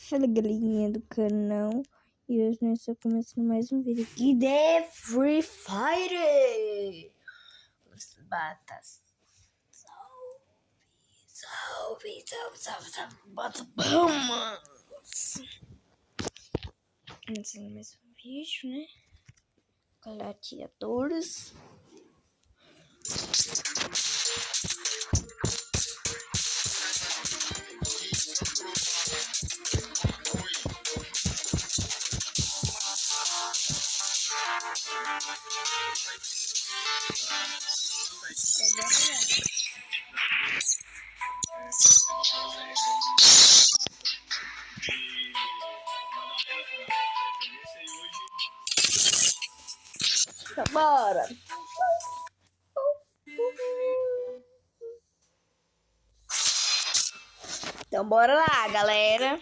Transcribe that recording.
Fala, galerinha do canal. E hoje nós estamos começando mais um vídeo aqui de Free Fire. Os batas. Salve. Bota palmas. Começando mais um vídeo, né? Gladiadores. Então, bora! Então, bora lá, galera!